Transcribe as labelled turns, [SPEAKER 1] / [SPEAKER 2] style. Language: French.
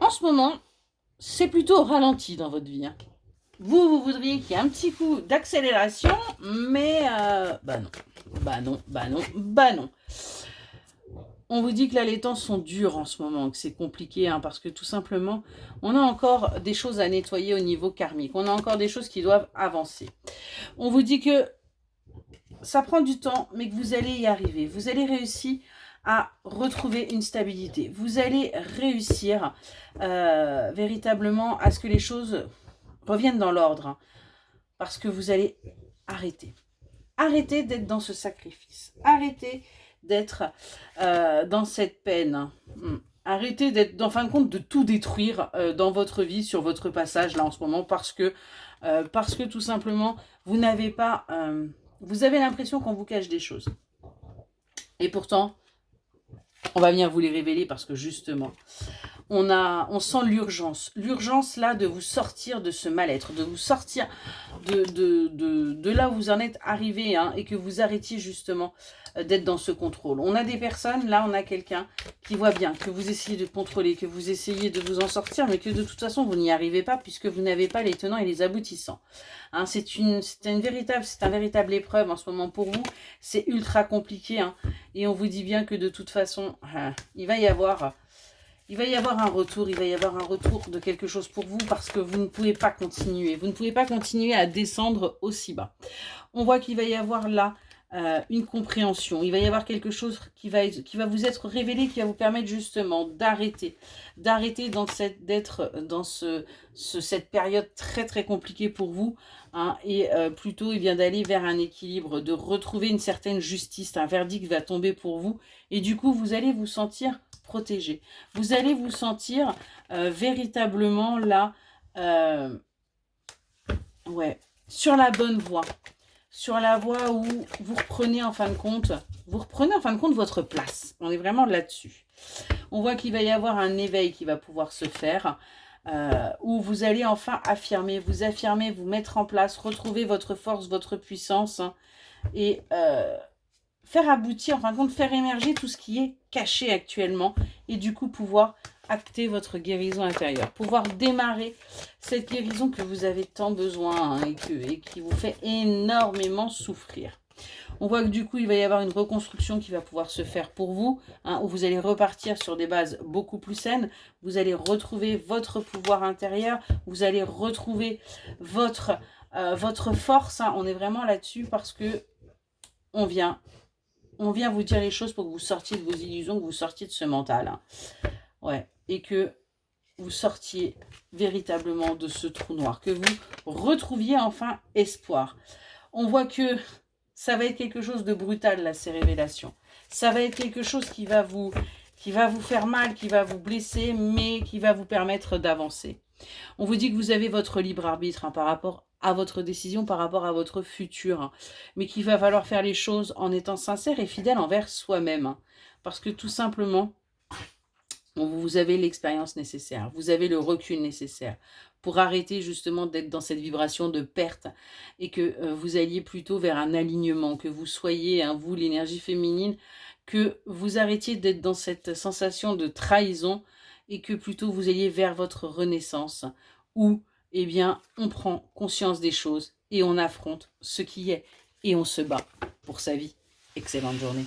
[SPEAKER 1] en ce moment, c'est plutôt au ralenti dans votre vie. Hein. Vous voudriez qu'il y ait un petit coup d'accélération, mais bah non, bah non, bah non, bah non. On vous dit que là, les temps sont durs en ce moment, que c'est compliqué, hein, parce que tout simplement, on a encore des choses à nettoyer au niveau karmique. On a encore des choses qui doivent avancer. On vous dit que ça prend du temps, mais que vous allez y arriver. Vous allez réussir à retrouver une stabilité. Vous allez réussir véritablement à ce que les choses reviennent dans l'ordre. Hein, parce que vous allez arrêter. Arrêtez d'être dans ce sacrifice. Arrêtez d'être dans cette peine. Arrêtez d'être, en fin de compte, de tout détruire dans votre vie, sur votre passage là en ce moment, parce que tout simplement, vous n'avez pas... vous avez l'impression qu'on vous cache des choses. Et pourtant, on va venir vous les révéler parce que justement, on sent l'urgence. L'urgence là de vous sortir de ce mal-être, de vous sortir de là où vous en êtes arrivé, hein, et que vous arrêtiez justement d'être dans ce contrôle. On a des personnes, là on a quelqu'un qui voit bien que vous essayez de contrôler, que vous essayez de vous en sortir, mais que de toute façon vous n'y arrivez pas puisque vous n'avez pas les tenants et les aboutissants. Hein, c'est un véritable épreuve en ce moment pour vous. C'est ultra compliqué, hein, et on vous dit bien que de toute façon, il va y avoir un retour, il va y avoir un retour de quelque chose pour vous parce que vous ne pouvez pas continuer. Vous ne pouvez pas continuer à descendre aussi bas. On voit qu'il va y avoir là une compréhension. Il va y avoir quelque chose qui va vous être révélé, qui va vous permettre justement d'arrêter d'être dans cette période très très compliquée pour vous. Hein, et plutôt il vient d'aller vers un équilibre, de retrouver une certaine justice. Un verdict va tomber pour vous et du coup vous allez vous sentir protégé. Vous allez vous sentir véritablement là, ouais, sur la bonne voie. Sur la voie où vous reprenez en fin de compte votre place. On est vraiment là-dessus. On voit qu'il va y avoir un éveil qui va pouvoir se faire, où vous allez enfin vous mettre en place, retrouver votre force, votre puissance, hein, et faire aboutir, en fin de compte, faire émerger tout ce qui est caché actuellement et du coup pouvoir acter votre guérison intérieure, pouvoir démarrer cette guérison que vous avez tant besoin, hein, et qui vous fait énormément souffrir. On voit que du coup, il va y avoir une reconstruction qui va pouvoir se faire pour vous, hein, où vous allez repartir sur des bases beaucoup plus saines. Vous allez retrouver votre pouvoir intérieur, vous allez retrouver votre force. Hein. On est vraiment là-dessus parce que on vient vous dire les choses pour que vous sortiez de vos illusions, que vous sortiez de ce mental. Hein. Ouais. Et que vous sortiez véritablement de ce trou noir, que vous retrouviez enfin espoir. On voit que ça va être quelque chose de brutal, là, ces révélations. Ça va être quelque chose qui va vous faire mal, qui va vous blesser, mais qui va vous permettre d'avancer. On vous dit que vous avez votre libre arbitre, hein, par rapport à votre décision, par rapport à votre futur, hein, mais qu'il va falloir faire les choses en étant sincère et fidèle envers soi-même. Hein, parce que tout simplement, vous avez l'expérience nécessaire, vous avez le recul nécessaire pour arrêter justement d'être dans cette vibration de perte et que vous alliez plutôt vers un alignement, que vous soyez, hein, vous, l'énergie féminine, que vous arrêtiez d'être dans cette sensation de trahison et que plutôt vous alliez vers votre renaissance où, eh bien, on prend conscience des choses et on affronte ce qui est et on se bat pour sa vie. Excellente journée.